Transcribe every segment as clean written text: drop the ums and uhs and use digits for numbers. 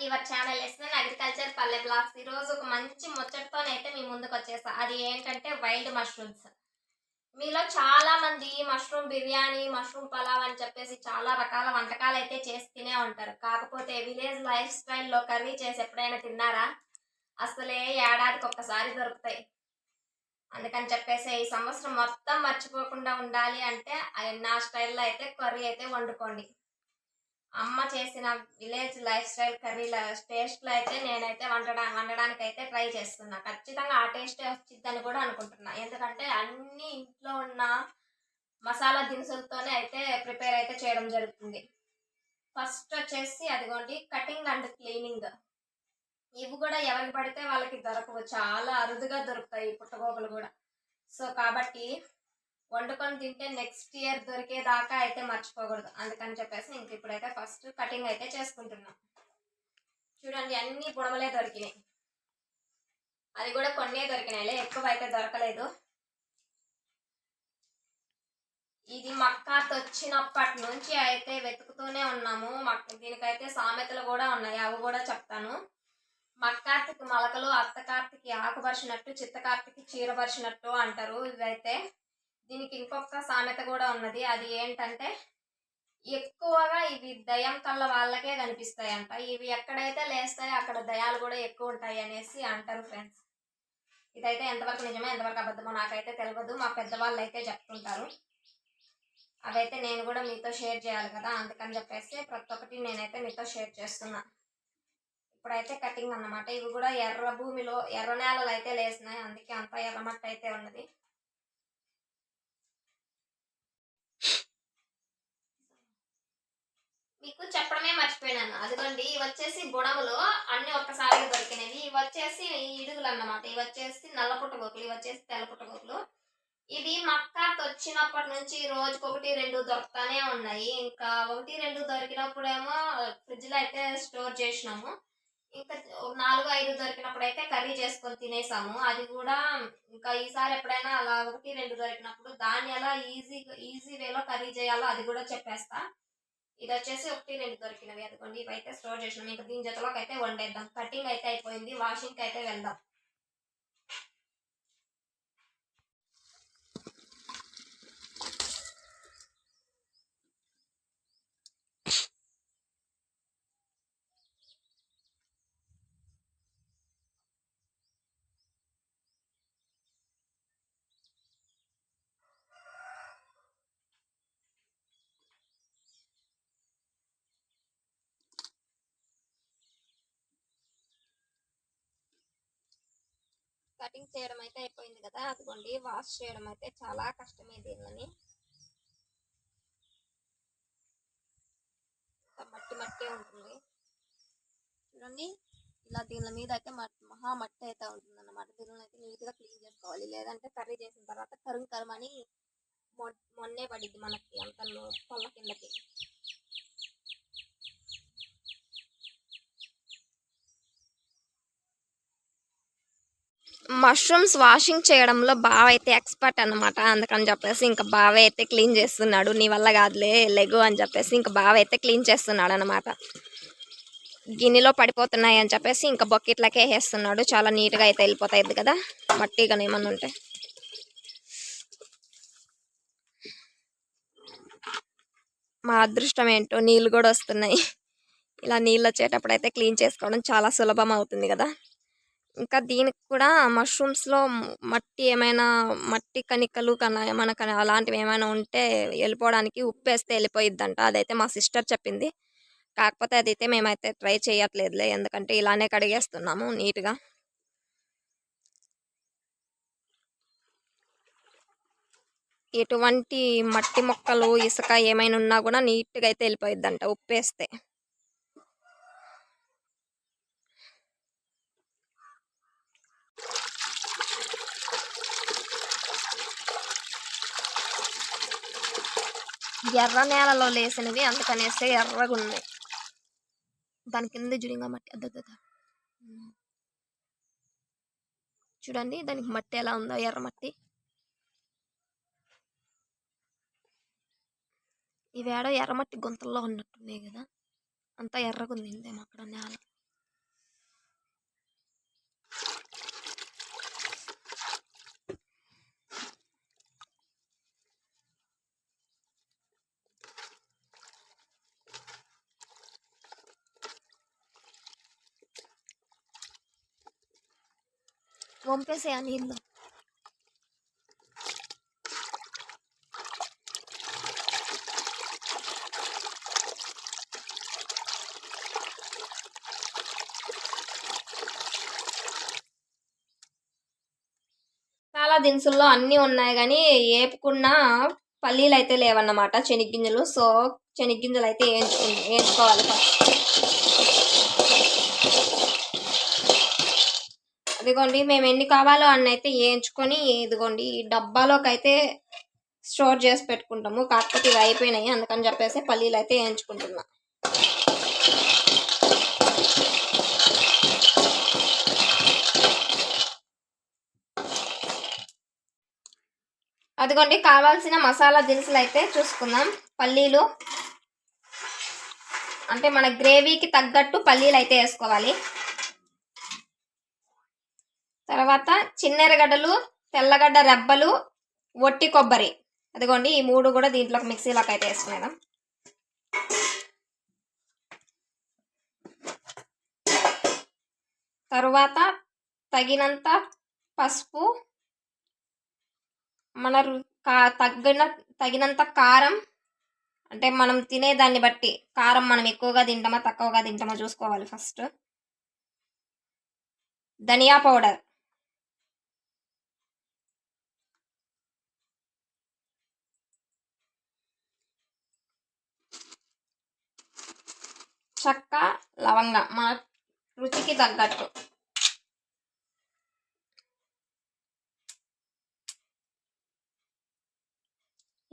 Your channel SN agriculture పల్లె blogs. ఈ రోజు ఒక మంచి ముచ్చటతోనైతే మీ ముందుకు వచ్చేస్తా. అది ఏంటంటే వైల్డ్ మష్రూమ్స్. మీలో చాలా మంది మష్రూమ్ బిర్యానీ, మష్రూమ్ పలావ్ అని చెప్పేసి చాలా రకాల వంటకాలు అయితే చేసి తినే ఉంటారు. కాకపోతే విలేజ్ లైఫ్ స్టైల్లో కర్రీ చేసి ఎప్పుడైనా తిన్నారా? అసలే ఏడాదికి ఒక్కసారి దొరుకుతాయి. అందుకని చెప్పేసి ఈ సంవత్సరం మొత్తం మర్చిపోకుండా ఉండాలి అంటే నా స్టైల్లో అయితే కర్రీ అయితే వండుకోండి. అమ్మ చేసిన విలేజ్ లైఫ్ స్టైల్ కర్రీల టేస్ట్లో అయితే నేనైతే వండడానికి అయితే ట్రై చేస్తున్నా. ఖచ్చితంగా ఆ టేస్టే వచ్చిద్దని కూడా అనుకుంటున్నా. ఎందుకంటే అన్ని ఇంట్లో ఉన్న మసాలా దినుసులతోనే అయితే ప్రిపేర్ అయితే చేయడం జరుగుతుంది. ఫస్ట్ వచ్చేసి అదిగోండి కటింగ్ అండ్ క్లీనింగ్. ఇవి కూడా ఎవరికి పడితే వాళ్ళకి దొరకవు, చాలా అరుదుగా దొరుకుతాయి పుట్టగోగులు కూడా. సో కాబట్టి వండుకొని తింటే నెక్స్ట్ ఇయర్ దొరికేదాకా అయితే మర్చిపోకూడదు. అందుకని చెప్పేసి ఇంక ఇప్పుడైతే ఫస్ట్ కటింగ్ అయితే చేసుకుంటున్నాం. చూడండి, అన్ని బుడమలే దొరికినాయి. అది కూడా కొన్నే దొరికినాయిలే, ఎక్కువ అయితే దొరకలేదు. ఇది మక్కాత్ వచ్చినప్పటి నుంచి అయితే వెతుకుతూనే ఉన్నాము. దీనికైతే సామెతలు కూడా ఉన్నాయి, అవి కూడా చెప్తాను. మక్కార్తికి మొలకలు, అత్తకార్తికి ఆకుపరిచినట్టు, చిత్తకార్తికి చీరపరిచినట్టు అంటారు. ఇవైతే దీనికి ఇంకొక సామెత కూడా ఉన్నది. అది ఏంటంటే ఎక్కువగా ఇవి దయ్యం కళ్ళ వాళ్ళకే కనిపిస్తాయంట. ఇవి ఎక్కడైతే లేస్తాయో అక్కడ దయాలు కూడా ఎక్కువ ఉంటాయి అనేసి అంటారు ఫ్రెండ్స్. ఇదైతే ఎంతవరకు నిజమో ఎంతవరకు అబద్ధమో నాకైతే తెలియదు, మా పెద్దవాళ్ళు అయితే చెప్తుంటారు. అవైతే నేను కూడా మీతో షేర్ చేయాలి కదా, అందుకని చెప్పేసి ప్రతి ఒక్కటి నేనైతే మీతో షేర్ చేస్తున్నా. ఇప్పుడైతే కటింగ్ అన్నమాట. ఇవి కూడా ఎర్ర భూమిలో ఎర్ర నేలలు అయితే లేసినాయి, అందుకే అంతా ఎర్రమట్టి అయితే ఉన్నది. మీకు చెప్పడమే మర్చిపోయినాను, అదిగోండి ఇవి వచ్చేసి బుడములు అన్ని ఒక్కసారిగా దొరికినవి. ఇవి వచ్చేసి ఇడుగులు అన్నమాట. ఇవి వచ్చేసి నల్ల పుట్టగోకులు, ఇవి వచ్చేసి తెల్ల పుట్టగోకులు. ఇవి మక్కాత్ వచ్చినప్పటి నుంచి రోజుకొకటి రెండు దొరుకుతానే ఉన్నాయి. ఇంకా ఒకటి రెండు దొరికినప్పుడేమో ఫ్రిడ్జ్ లో అయితే స్టోర్ చేసినాము. ఇంకా 4-5 దొరికినప్పుడు అయితే కర్రీ చేసుకొని తినేసాము. అది కూడా ఇంకా ఈసారి ఎప్పుడైనా అలా 1-2 దొరికినప్పుడు దాన్ని ఎలా ఈజీ వేలో కర్రీ చేయాలో అది కూడా చెప్పేస్తా. ఇది వచ్చేసి 1-2 దొరికినవి. అదిగోండి ఇవైతే స్టోర్ చేసినాం. ఇంకా దీని జతలోకి అయితే వండేద్దాం. కటింగ్ అయితే అయిపోయింది, వాషింగ్కి అయితే వెళ్దాం. కటింగ్ చేయడం అయితే అయిపోయింది కదా, అదిగోండి వాష్ చేయడం అయితే చాలా కష్టమే. దీనిని మట్టి మట్టి ఉంటుంది చూడండి. ఇలా దీని మీద అయితే మహా మట్టి అయితే ఉంటుంది అన్నమాట. దీనిని అయితే నీట్గా క్లీన్ చేసుకోవాలి, లేదంటే కర్రీ చేసిన తర్వాత కరుమని మొన్నే పడిద్ది మనకి అంత పొల్ల కిందకి. మష్రూమ్స్ వాషింగ్ చేయడంలో బావ అయితే ఎక్స్పర్ట్ అనమాట. అందుకని చెప్పేసి ఇంకా బావ అయితే క్లీన్ చేస్తున్నాడు. నీ వల్ల కాదులే లెగు అని చెప్పేసి ఇంకా బావ అయితే క్లీన్ చేస్తున్నాడు అనమాట. గిన్నెలో పడిపోతున్నాయి అని చెప్పేసి ఇంకా బకెట్లకే వేస్తున్నాడు. చాలా నీట్గా అయితే వెళ్ళిపోతాయి కదా మట్టి కానీ ఏమన్నా ఉంటే. మా అదృష్టం ఏంటో నీళ్ళు కూడా వస్తున్నాయి. ఇలా నీళ్ళు వచ్చేటప్పుడు అయితే క్లీన్ చేసుకోవడం చాలా సులభం అవుతుంది కదా. ఇంకా దీనికి కూడా మష్రూమ్స్లో మట్టి కణికలు ఏమైనా అలాంటివి ఏమైనా ఉంటే వెళ్ళిపోవడానికి ఉప్పు వేస్తే వెళ్ళిపోయిద్దంట. అదైతే మా సిస్టర్ చెప్పింది. కాకపోతే అదైతే మేమైతే ట్రై చేయట్లేదులే, ఎందుకంటే ఇలానే కడిగేస్తున్నాము నీట్గా. ఎటువంటి మట్టి మొక్కలు ఇసుక ఏమైనా ఉన్నా కూడా నీట్గా అయితే వెళ్ళిపోయిద్దంట ఉప్పు వేస్తే. ఎర్ర నేలలో లేసినవి, అందుకనేస్తే ఎర్రగా ఉన్నాయి. దాని కింద జుడింగా మట్టి అద్దద్ద చూడండి, దానికి మట్టి ఎలా ఉందో, ఎర్ర మట్టి. ఇవేడో ఎర్రమట్టి గుంతల్లో ఉన్నట్టున్నాయి కదా, అంతా ఎర్రగా ఉంది అక్కడ నేల. వంపేసే ఆ నీళ్ళు. చాలా దినుసుల్లో అన్నీ ఉన్నాయి కానీ ఏపుకున్న పల్లీలు అయితే లేవన్నమాట, శనగ్గింజలు. సో శనగ్గింజలు అయితే వేయించుకోవాలి ఫస్ట్. అదిగోండి, మేము ఎన్ని కావాలో అన్ని అయితే వేయించుకొని ఇదిగోండి ఈ డబ్బాలోకి అయితే స్టోర్ చేసి పెట్టుకుంటాము. కాకపోతే ఇవి అయిపోయినాయి, అందుకని చెప్పేసి పల్లీలు అయితే వేయించుకుంటున్నా. అదిగోండి, కావాల్సిన మసాలా దినుసులు అయితే చూసుకుందాం. పల్లీలు అంటే మన గ్రేవీకి తగ్గట్టు పల్లీలు అయితే వేసుకోవాలి. తర్వాత చిన్నెరగడ్డలు, తెల్లగడ్డ రెబ్బలు, ఒట్టి కొబ్బరి. అదిగోండి ఈ మూడు కూడా దీంట్లోకి మిక్సీలోకి అయితే వేసుకునేదాం. తరువాత తగినంత పసుపు, మన తగినంత కారం, అంటే మనం తినేదాన్ని బట్టి కారం మనం ఎక్కువగా తింటామా తక్కువగా తింటామా చూసుకోవాలి ఫస్ట్. ధనియా పౌడర్, చెక్క, లవంగ మన రుచికి తగ్గట్టు.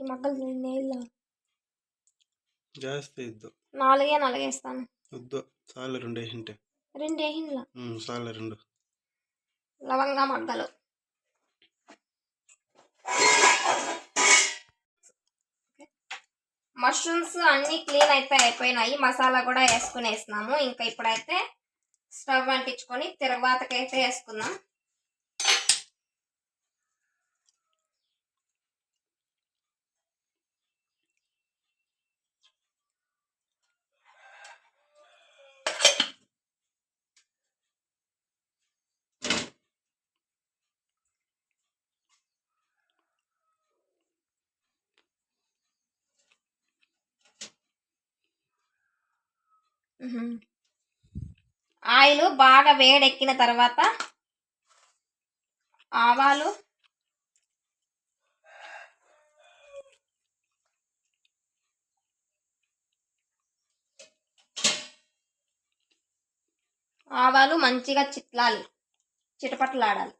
ఈ మగ్గలు నీళ్ళ జాస్తి ఇద్దు, నాలుగేస్తాను. వద్దు చాలు, రెండు వేసింటే. రెండు వేసిండ్లా చాలు, రెండు లవంగా మగ్గలు. మష్రూమ్స్ అన్నీ క్లీన్ అయితే అయిపోయినాయి, మసాలా కూడా వేసుకునేసినాము. ఇంకా ఇప్పుడైతే స్టవ్ అంటించుకొని తిరగబాతకైతే వేసుకుందాం. ఆయిల్ బాగా వేడెక్కిన తర్వాత ఆవాలు, మంచిగా చిట్లాలి, చిటపట్లాడాలి.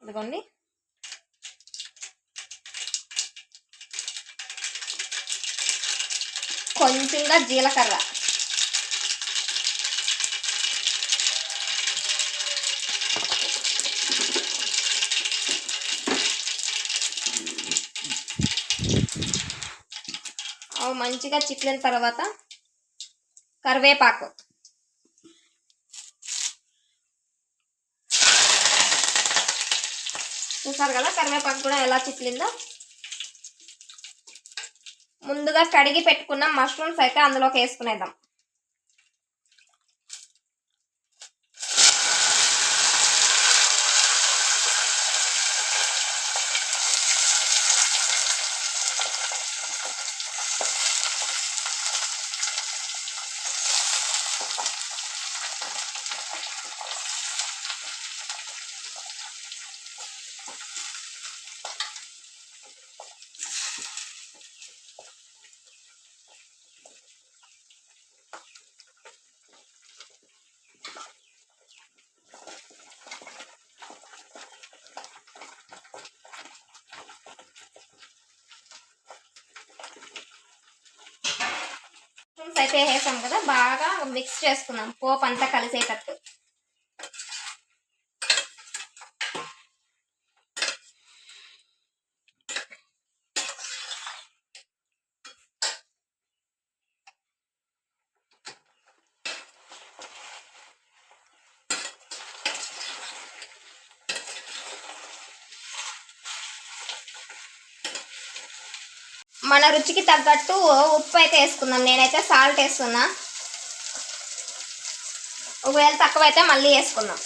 ఇదిగోండి, కొంచెంగా జీలకర్ర, అవి మంచిగా చిట్లిన తర్వాత కరివేపాకు, చూసారు కదా కరివేపాకు కూడా ఎలా చిట్లిందో. ముందుగా కడిగి పెట్టుకున్న మష్రూమ్స్ అయితే అందులోకి వేసుకునేద్దాం. అయితే వేసాం కదా, బాగా మిక్స్ చేసుకున్నాం పోపు అంతా కలిసేటట్టు. మన రుచికి తగ్గట్టు ఉప్పు అయితే వేసుకుందాం. నేనైతే సాల్ట్ వేస్తున్నా, ఒకవేళ తక్కువైతే మళ్ళీ వేసుకుందాం.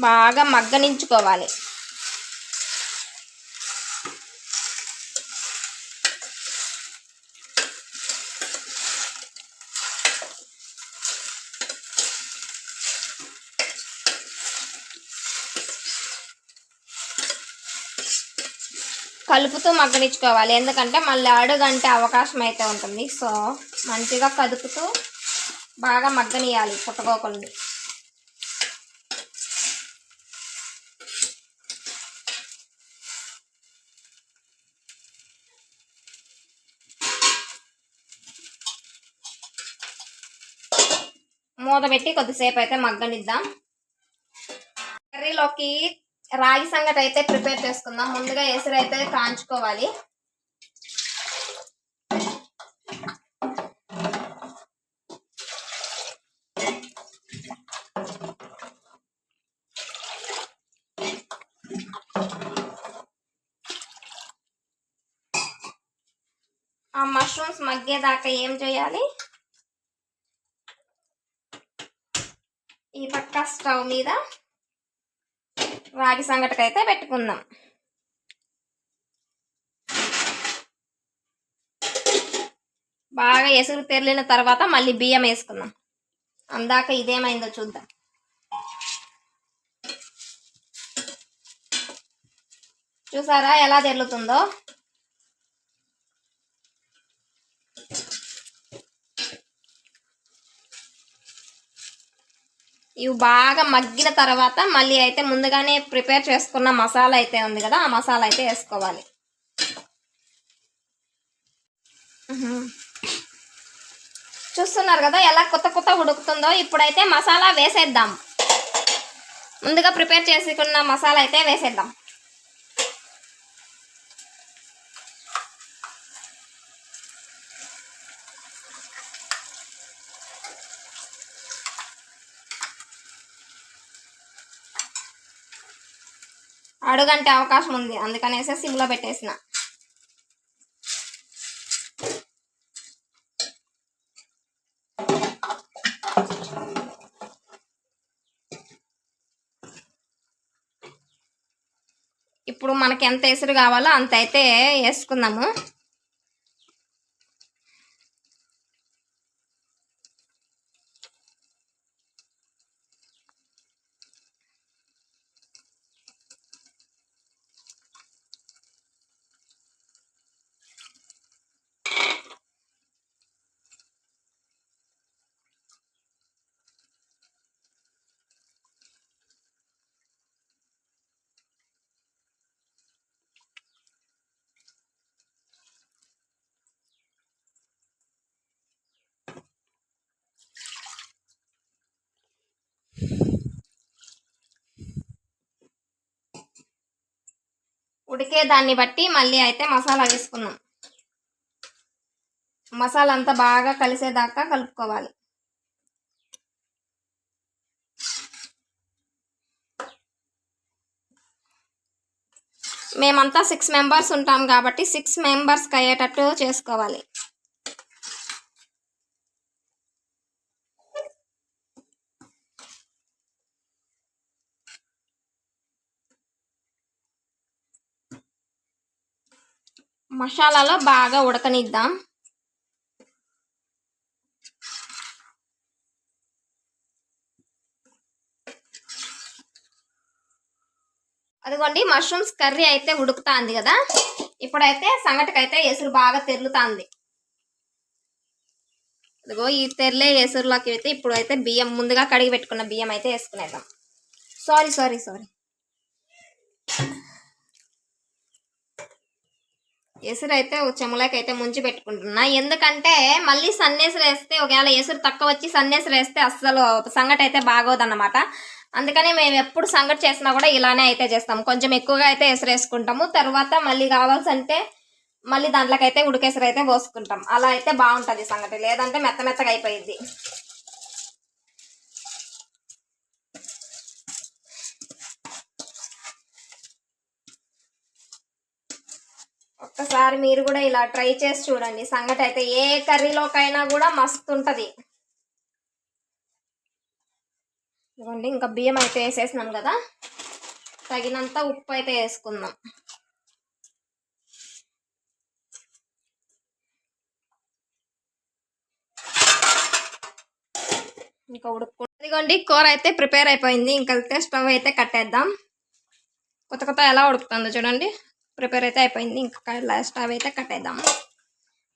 బాగా మగ్గనించుకోవాలి. కలుపుతూ మగ్గనించుకోవాలి, ఎందుకంటే మళ్ళీ అడుగంటే అవకాశం అయితే ఉంటుంది. సో మంచిగా కదుపుతూ బాగా మగ్గనియాలి పుట్టగోకల్ని. మూత పెట్టి కొద్దిసేపు అయితే మగ్గనిద్దాం. కర్రీలోకి రాగి సంగటి అయితే ప్రిపేర్ చేసుకుందాం. ముందుగా ఎసురు అయితే కాంచుకోవాలి. ఆ మష్రూమ్స్ మగ్గేదాకా ఏం చేయాలి, ఈ పక్క స్టవ్ మీద రాగి సంగటికైతే పెట్టుకుందాం. బాగా ఎసురు తెరిలిన తర్వాత మళ్ళీ బియ్యం వేసుకుందాం. అందాక ఇదేమైందో చూద్దాం. చూసారా ఎలా తెరులుతుందో? ఇవి బాగా మగ్గిన తర్వాత మళ్ళీ అయితే ముందుగానే ప్రిపేర్ చేసుకున్న మసాలా అయితే ఉంది కదా, ఆ మసాలా అయితే వేసుకోవాలి. చూస్తున్నారు కదా ఎలా కొత్త ఉడుకుతుందో. ఇప్పుడైతే మసాలా వేసేద్దాం. ముందుగా ప్రిపేర్ చేసుకున్న మసాలా అయితే వేసేద్దాం. అడుగంటే అవకాశం ఉంది, అందుకనేసి సిమ్లో పెట్టేసిన. ఇప్పుడు మనకి ఎంత ఎసురు కావాలో అంత అయితే వేసుకుందాము. ఉడికే దాన్ని బట్టి మళ్ళీ అయితే మసాలా వేసుకుందాం. మసాలా అంతా బాగా కలిసేదాకా కలుపుకోవాలి. మేమంతా 6 మెంబర్స్ ఉంటాం కాబట్టి 6 మెంబర్స్కి అయ్యేటట్టు చేసుకోవాలి. మసాలాలో బాగా ఉడకనిద్దాం. అదిగోండి మష్రూమ్స్ కర్రీ అయితే ఉడుకుతాంది కదా. ఇప్పుడైతే సంగటికైతే ఎసురు బాగా తెరులుతాంది. అదిగో ఈ తెరలే ఎసురులోకి అయితే ఇప్పుడు అయితే బియ్యం ముందుగా కడిగి పెట్టుకున్న బియ్యం అయితే వేసుకునేద్దాం. సారీ ఎసురు అయితే చెమలకి అయితే ముంచి పెట్టుకుంటున్నా. ఎందుకంటే మళ్ళీ సన్నేసురు వేస్తే ఒకవేళ ఎసురు తక్కువ వచ్చి సన్నేసురు వేస్తే అస్సలు సంగటి అయితే బాగోదన్నమాట. అందుకని మేము ఎప్పుడు సంగటి చేసినా కూడా ఇలానే అయితే చేస్తాము. కొంచెం ఎక్కువగా అయితే ఎసురు వేసుకుంటాము. తర్వాత మళ్ళీ కావాల్సంటే మళ్ళీ దాంట్లోకైతే ఉడికేసరి అయితే పోసుకుంటాం. అలా అయితే బాగుంటుంది సంగటి, లేదంటే మెత్త మెత్తగా అయిపోయింది. ఒక్కసారి మీరు కూడా ఇలా ట్రై చేసి చూడండి. సంగటి అయితే ఏ కర్రీలోకైనా కూడా మస్తు ఉంటుంది. ఇదిగోండి, ఇంకా బియ్యం అయితే వేసేసినాం కదా, తగినంత ఉప్పు అయితే వేసుకుందాం. ఇంకా ఇదిగోండి, కూర అయితే ప్రిపేర్ అయిపోయింది. ఇంకా స్టవ్ అయితే కట్టేద్దాం. కొత్త ఎలా ఉడుకుతుందో చూడండి. ప్రిపేర్ అయితే అయిపోయింది. ఇంకా స్టవ్ అయితే కట్టేద్దాం.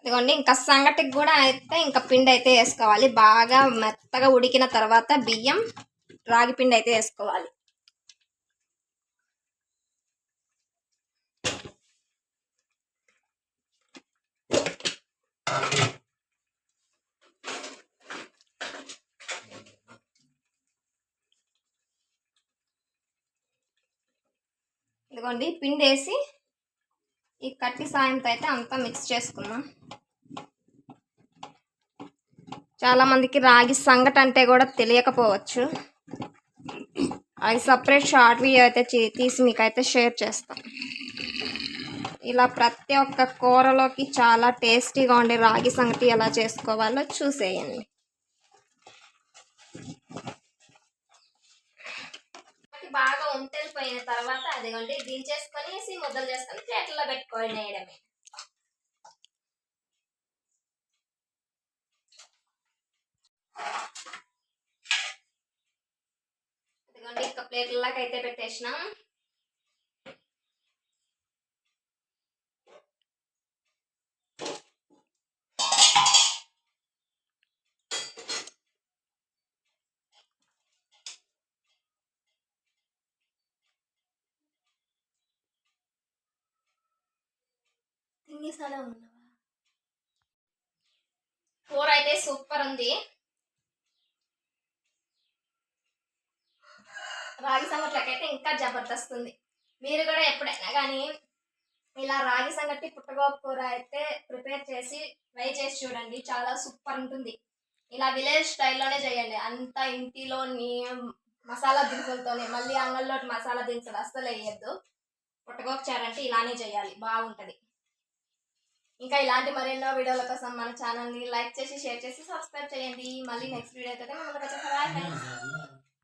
ఇదిగోండి, ఇంకా సంగటికి కూడా అయితే ఇంకా పిండి అయితే వేసుకోవాలి. బాగా మెత్తగా ఉడికిన తర్వాత బియ్యం, రాగి పిండి అయితే వేసుకోవాలి. ఇదిగోండి, పిండి వేసి ఈ కట్టి సాయంతో అయితే అంతా మిక్స్ చేసుకున్నాం. చాలా మందికి రాగి సంగటి అంటే కూడా తెలియకపోవచ్చు. అది సపరేట్ షార్ట్ వీడియో అయితే తీసి మీకైతే షేర్ చేస్తాం. ఇలా ప్రతి ఒక్క కూరలోకి చాలా టేస్టీగా ఉండే రాగి సంగటి ఎలా చేసుకోవాలో చూసేయండి. బాగా ఉంటెళ్ళిపోయిన తర్వాత అదిగోండి దించేసుకొని ముద్దలు చేసుకొని ప్లేట్లలో పెట్టుకొని వేయడమే. ఇదిగోండి, ఇంకా ప్లేట్లలోకి అయితే పెట్టేసినాం. కూర అయితే సూపర్ ఉంది. రాగి సంగట్లకైతే ఇంకా జబర్దస్త్ ఉంది. మీరు కూడా ఎప్పుడైనా కానీ ఇలా రాగి సంగటి పుట్టగోపు కూర అయితే ప్రిపేర్ చేసి ట్రై చేసి చూడండి. చాలా సూపర్ ఉంటుంది. ఇలా విలేజ్ స్టైల్లోనే చేయండి. అంతా ఇంటిలోని మసాలా దినుసులతోనే, మళ్ళీ అంగల్లో మసాలా దినుసులు అస్సలు వేయద్దు. పుట్టగోపు చారు అంటే ఇలానే చేయాలి, బాగుంటుంది. ఇంకా ఇలాంటి మరెన్నో వీడియోల కోసం మన ఛానల్ని లైక్ చేసి, షేర్ చేసి, సబ్స్క్రైబ్ చేయండి. మళ్ళీ నెక్స్ట్ వీడియో అయితే మనం